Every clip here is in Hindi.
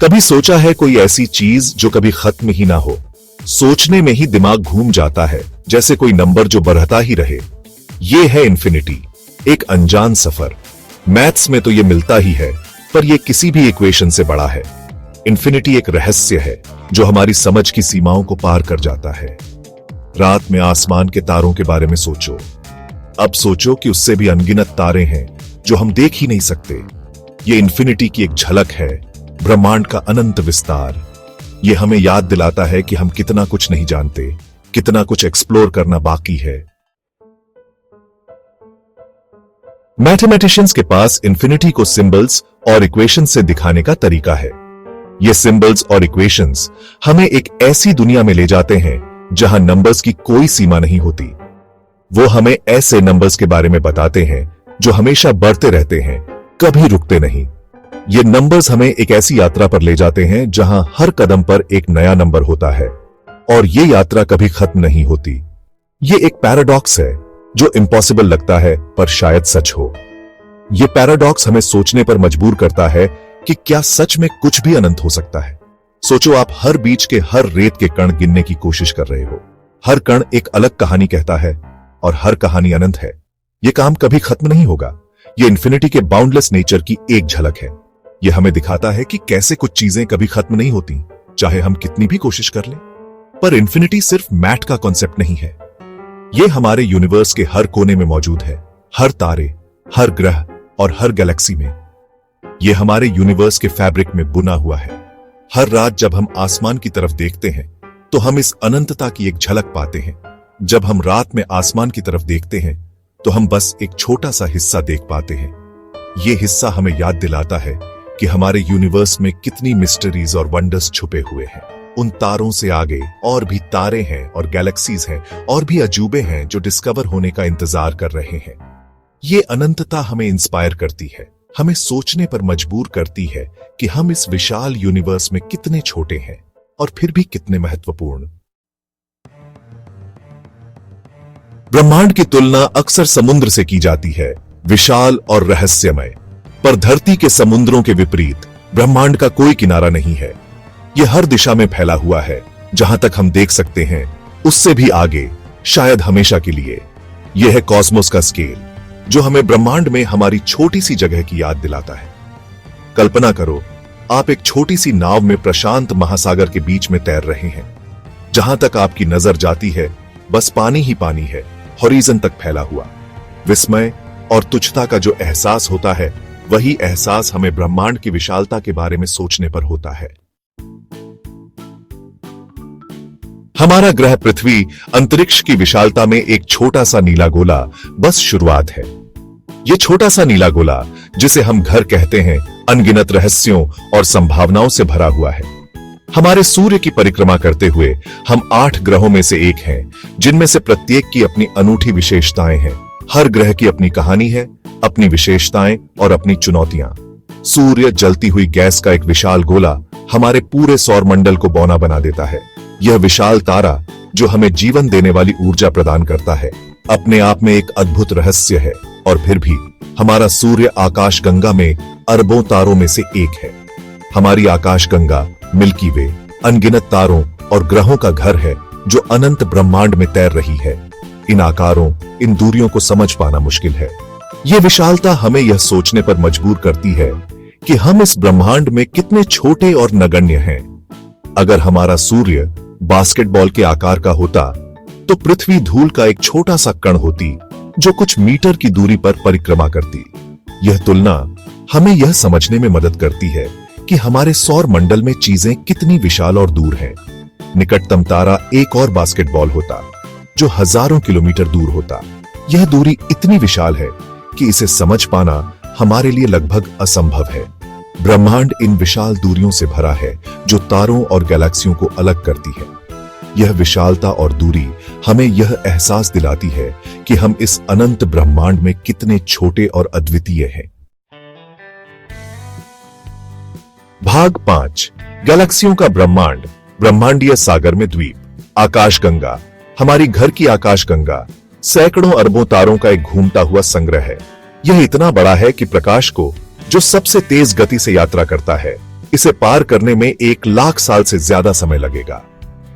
कभी सोचा है कोई ऐसी चीज जो कभी खत्म ही ना हो? सोचने में ही दिमाग घूम जाता है, जैसे कोई नंबर जो बढ़ता ही रहे। ये है इन्फिनिटी, एक अनजान सफर। मैथ्स में तो ये मिलता ही है, पर यह किसी भी इक्वेशन से बड़ा है। इन्फिनिटी एक रहस्य है जो हमारी समझ की सीमाओं को पार कर जाता है। रात में आसमान के तारों के बारे में सोचो। अब सोचो कि उससे भी अनगिनत तारे हैं जो हम देख ही नहीं सकते। ये इन्फिनिटी की एक झलक है, ब्रह्मांड का अनंत विस्तार। ये हमें याद दिलाता है कि हम कितना कुछ नहीं जानते, कितना कुछ एक्सप्लोर करना बाकी है। मैथमेटिशियंस के पास इन्फिनिटी को सिंबल्स और इक्वेशंस से दिखाने का तरीका है। ये सिंबल्स और इक्वेशंस हमें एक ऐसी दुनिया में ले जाते हैं जहां नंबर्स की कोई सीमा नहीं होती। वो हमें ऐसे नंबर्स के बारे में बताते हैं जो हमेशा बढ़ते रहते हैं, कभी रुकते नहीं। ये नंबर्स हमें एक ऐसी यात्रा पर ले जाते हैं जहां हर कदम पर एक नया नंबर होता है और ये यात्रा कभी खत्म नहीं होती। ये एक पैराडॉक्स है जो इम्पॉसिबल लगता है पर शायद सच हो। ये पैराडॉक्स हमें सोचने पर मजबूर करता है कि क्या सच में कुछ भी अनंत हो सकता है। सोचो, आप हर बीच के हर रेत के कण गिनने की कोशिश कर रहे हो। हर कण एक अलग कहानी कहता है और हर कहानी अनंत है। यह काम कभी खत्म नहीं होगा। यह इन्फिनिटी के बाउंडलेस नेचर की एक झलक है। यह हमें दिखाता है कि कैसे कुछ चीजें कभी खत्म नहीं होती, चाहे हम कितनी भी कोशिश कर लें। पर इन्फिनिटी सिर्फ मैथ का कॉन्सेप्ट नहीं है। यह हमारे यूनिवर्स के हर कोने में मौजूद है, हर तारे, हर ग्रह और हर गैलेक्सी में। यह हमारे यूनिवर्स के फैब्रिक में बुना हुआ है। हर रात जब हम आसमान की तरफ देखते हैं तो हम इस अनंतता की एक झलक पाते हैं। जब हम रात में आसमान की तरफ देखते हैं तो हम बस एक छोटा सा हिस्सा देख पाते हैं। यह हिस्सा हमें याद दिलाता है कि हमारे यूनिवर्स में कितनी मिस्टरीज और वंडर्स छुपे हुए हैं। उन तारों से आगे और भी तारे हैं और गैलेक्सीज हैं और भी अजूबे हैं जो डिस्कवर होने का इंतजार कर रहे हैं। ये अनंतता हमें इंस्पायर करती है, हमें सोचने पर मजबूर करती है कि हम इस विशाल यूनिवर्स में कितने छोटे हैं और फिर भी कितने महत्वपूर्ण। ब्रह्मांड की तुलना अक्सर समुद्र से की जाती है, विशाल और रहस्यमय। पर धरती के समुद्रों के विपरीत ब्रह्मांड का कोई किनारा नहीं है। यह हर दिशा में फैला हुआ है। जहां तक हम देख सकते हैं उससे भी आगे, शायद हमेशा के लिए। यह है कॉस्मोस का स्केल, जो हमें ब्रह्मांड में हमारी छोटी सी जगह की याद दिलाता है। कल्पना करो, आप एक छोटी सी नाव में प्रशांत महासागर के बीच में तैर रहे हैं। जहां तक आपकी नजर जाती है बस पानी ही पानी है, हॉरिजन तक फैला हुआ। विस्मय और तुच्छता का जो एहसास होता है, वही एहसास हमें ब्रह्मांड की विशालता के बारे में सोचने पर होता है। हमारा ग्रह पृथ्वी अंतरिक्ष की विशालता में एक छोटा सा नीला गोला बस शुरुआत है। यह छोटा सा नीला गोला, जिसे हम घर कहते हैं, अनगिनत रहस्यों और संभावनाओं से भरा हुआ है। हमारे सूर्य की परिक्रमा करते हुए हम 8 ग्रहों में से एक हैं, जिनमें से प्रत्येक की अपनी अनूठी विशेषताएं हैं। हर ग्रह की अपनी कहानी है, अपनी विशेषताएं और अपनी चुनौतियां। सूर्य जलती हुई गैस का एक विशाल गोला हमारे पूरे सौरमंडल को बौना बना देता है। यह विशाल तारा जो हमें जीवन देने वाली ऊर्जा प्रदान करता है, अपने आप में एक अद्भुत रहस्य है। और फिर भी हमारा सूर्य आकाशगंगा में अरबों तारों में से एक है। हमारी आकाशगंगा मिल्की वे अनगिनत तारों और ग्रहों का घर है जो अनंत ब्रह्मांड में तैर रही है। इन आकारों, इन दूरियों को समझ पाना मुश्किल है। यह विशालता हमें यह सोचने पर मजबूर करती है कि हम इस ब्रह्मांड में कितने छोटे और नगण्य हैं। अगर हमारा सूर्य बास्केटबॉल के आकार का होता तो पृथ्वी धूल का एक छोटा सा कण होती जो कुछ मीटर की दूरी पर परिक्रमा करती। यह तुलना हमें यह समझने में मदद करती है कि हमारे सौर मंडल में चीजें कितनी विशाल और दूर हैं। निकटतम तारा एक और बास्केटबॉल होता जो हजारों किलोमीटर दूर होता। यह दूरी इतनी विशाल है कि इसे समझ पाना हमारे लिए लगभग असंभव है। ब्रह्मांड इन विशाल दूरियों से भरा है जो तारों और गैलेक्सियों को अलग करती है। यह विशालता और दूरी हमें यह एहसास दिलाती है कि हम इस अनंत ब्रह्मांड में कितने छोटे और अद्वितीय हैं। भाग 5, गैलेक्सियों का ब्रह्मांड, ब्रह्मांडीय सागर में द्वीप। आकाशगंगा, हमारी घर की आकाशगंगा सैकड़ों अरबों तारों का एक घूमता हुआ संग्रह है। यह इतना बड़ा है कि प्रकाश को, जो सबसे तेज गति से यात्रा करता है, इसे पार करने में 1 लाख साल से ज्यादा समय लगेगा।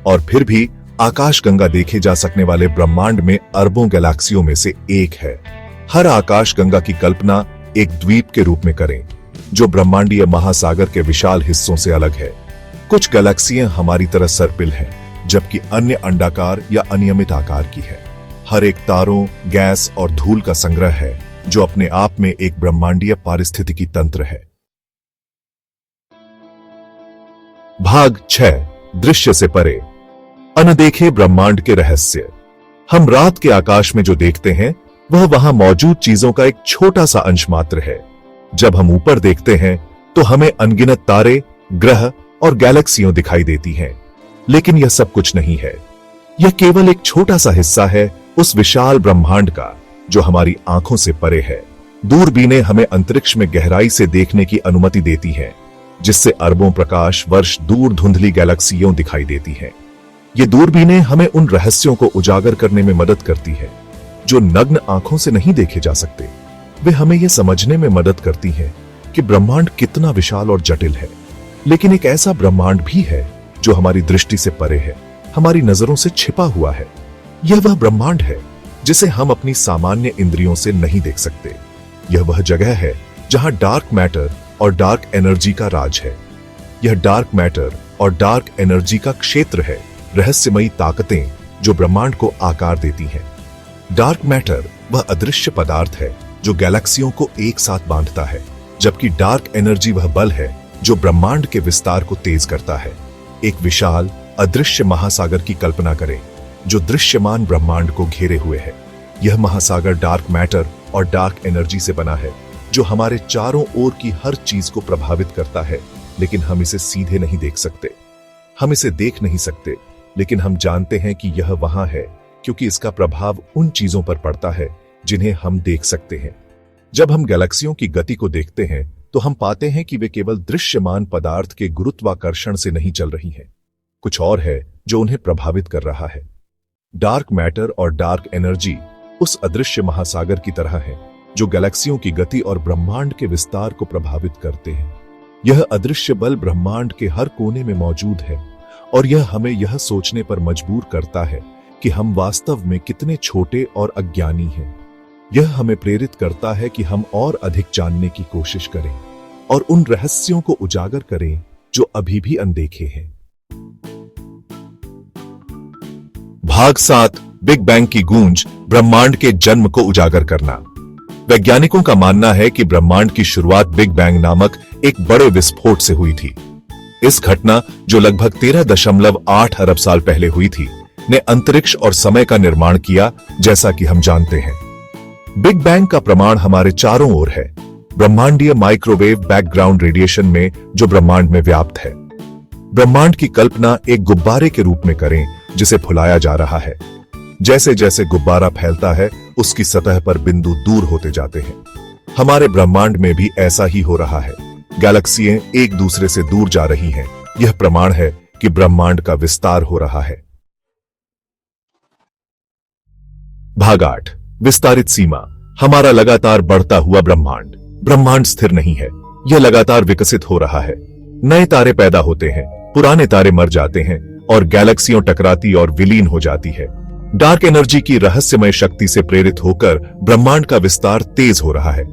और फिर भी आकाशगंगा देखे जा सकने वाले ब्रह्मांड में अरबों गैलेक्सियों में से एक है। हर आकाशगंगा की कल्पना एक द्वीप के रूप में करें, जो ब्रह्मांडीय महासागर के विशाल हिस्सों से अलग है। कुछ गैलेक्सियां हमारी तरह सर्पिल हैं, जबकि अन्य अंडाकार या अनियमित आकार की है। हर एक तारों, गैस और धूल का संग्रह है, जो अपने आप में एक ब्रह्मांडीय पारिस्थितिकी तंत्र है। भाग 6, दृश्य से परे, अनदेखे ब्रह्मांड के रहस्य। हम रात के आकाश में जो देखते हैं वह वहां मौजूद चीजों का एक छोटा सा अंश मात्र है। जब हम ऊपर देखते हैं तो हमें अनगिनत तारे, ग्रह और गैलेक्सियों दिखाई देती हैं, लेकिन यह सब कुछ नहीं है। यह केवल एक छोटा सा हिस्सा है उस विशाल ब्रह्मांड का जो हमारी आंखों से परे है। दूरबीनें हमें अंतरिक्ष में गहराई से देखने की अनुमति देती हैं, जिससे अरबों प्रकाश वर्ष दूर धुंधली गैलेक्सियों दिखाई देती हैं। ये दूरबीनें हमें उन रहस्यों को उजागर करने में मदद करती है जो नग्न आंखों से नहीं देखे जा सकते। वे हमें यह समझने में मदद करती हैं कि ब्रह्मांड कितना विशाल और जटिल है। लेकिन एक ऐसा ब्रह्मांड भी है जो हमारी दृष्टि से परे है, हमारी नजरों से छिपा हुआ है। यह वह ब्रह्मांड है जिसे हम अपनी सामान्य इंद्रियों से नहीं देख सकते। यह वह जगह है जहां डार्क मैटर और डार्क एनर्जी का राज है। यह डार्क मैटर और डार्क एनर्जी का क्षेत्र है, रहस्यमयी ताकतें जो ब्रह्मांड को आकार देती हैं। डार्क मैटर वह अदृश्य पदार्थ है जो गैलेक्सियों को एक साथ बांधता है, जबकि डार्क एनर्जी वह बल है जो ब्रह्मांड के विस्तार को तेज करता है। एक विशाल अदृश्य महासागर की कल्पना करें जो दृश्यमान ब्रह्मांड को घेरे हुए है। यह महासागर डार्क मैटर और डार्क एनर्जी से बना है, जो हमारे चारों ओर की हर चीज को प्रभावित करता है, लेकिन हम इसे सीधे नहीं देख सकते। हम इसे देख नहीं सकते, लेकिन हम जानते हैं कि यह वहां है, क्योंकि इसका प्रभाव उन चीजों पर पड़ता है जिन्हें हम देख सकते हैं। जब हम गैलेक्सियों की गति को देखते हैं तो हम पाते हैं कि वे केवल दृश्यमान पदार्थ के गुरुत्वाकर्षण से नहीं चल रही हैं। कुछ और है जो उन्हें प्रभावित कर रहा है। डार्क मैटर और डार्क एनर्जी उस अदृश्य महासागर की तरह है जो गैलेक्सियों की गति और ब्रह्मांड के विस्तार को प्रभावित करते हैं। यह अदृश्य बल ब्रह्मांड के हर कोने में मौजूद है, और यह हमें यह सोचने पर मजबूर करता है कि हम वास्तव में कितने छोटे और अज्ञानी हैं। यह हमें प्रेरित करता है कि हम और अधिक जानने की कोशिश करें और उन रहस्यों को उजागर करें जो अभी भी अनदेखे हैं। भाग 7, बिग बैंग की गूंज, ब्रह्मांड के जन्म को उजागर करना। वैज्ञानिकों का मानना है कि ब्रह्मांड की शुरुआत बिग बैंग नामक एक बड़े विस्फोट से हुई थी। इस घटना, जो लगभग 13.8 अरब साल पहले हुई थी, ने अंतरिक्ष और समय का निर्माण किया, जैसा कि हम जानते हैं। बिग बैंग का प्रमाण हमारे चारों ओर है, ब्रह्मांडीय माइक्रोवेव बैकग्राउंड रेडिएशन में जो ब्रह्मांड में व्याप्त है। ब्रह्मांड की कल्पना एक गुब्बारे के रूप में करें जिसे फुलाया जा रहा है। जैसे जैसे गुब्बारा फैलता है, उसकी सतह पर बिंदु दूर होते जाते हैं। हमारे ब्रह्मांड में भी ऐसा ही हो रहा है। गैलेक्सियां एक दूसरे से दूर जा रही हैं। यह प्रमाण है कि ब्रह्मांड का विस्तार हो रहा है। भाग 8, विस्तारित सीमा, हमारा लगातार बढ़ता हुआ ब्रह्मांड। ब्रह्मांड स्थिर नहीं है, यह लगातार विकसित हो रहा है। नए तारे पैदा होते हैं, पुराने तारे मर जाते हैं और गैलेक्सियों टकराती और विलीन हो जाती है। डार्क एनर्जी की रहस्यमय शक्ति से प्रेरित होकर ब्रह्मांड का विस्तार तेज हो रहा है।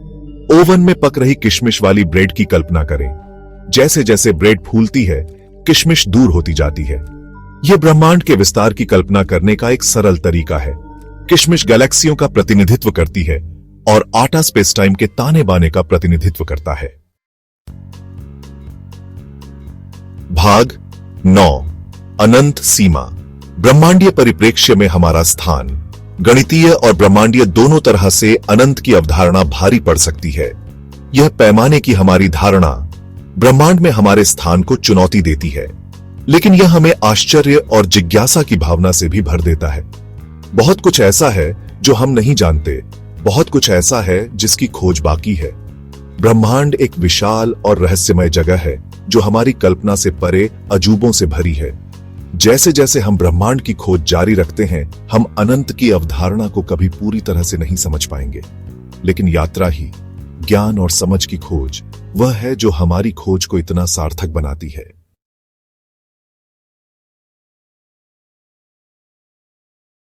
ओवन में पक रही किशमिश वाली ब्रेड की कल्पना करें। जैसे जैसे ब्रेड फूलती है, किशमिश दूर होती जाती है। यह ब्रह्मांड के विस्तार की कल्पना करने का एक सरल तरीका है। किशमिश गैलेक्सियों का प्रतिनिधित्व करती है और आटा स्पेस टाइम के ताने बाने का प्रतिनिधित्व करता है। भाग 9, अनंत सीमा, ब्रह्मांडीय परिप्रेक्ष्य में हमारा स्थान। गणितीय और ब्रह्मांडीय दोनों तरह से अनंत की अवधारणा भारी पड़ सकती है। यह पैमाने की हमारी धारणा ब्रह्मांड में हमारे स्थान को चुनौती देती है, लेकिन यह हमें आश्चर्य और जिज्ञासा की भावना से भी भर देता है। बहुत कुछ ऐसा है जो हम नहीं जानते, बहुत कुछ ऐसा है जिसकी खोज बाकी है। ब्रह्मांड एक विशाल और रहस्यमय जगह है जो हमारी कल्पना से परे अजूबों से भरी है। जैसे जैसे हम ब्रह्मांड की खोज जारी रखते हैं, हम अनंत की अवधारणा को कभी पूरी तरह से नहीं समझ पाएंगे, लेकिन यात्रा ही, ज्ञान और समझ की खोज वह है जो हमारी खोज को इतना सार्थक बनाती है।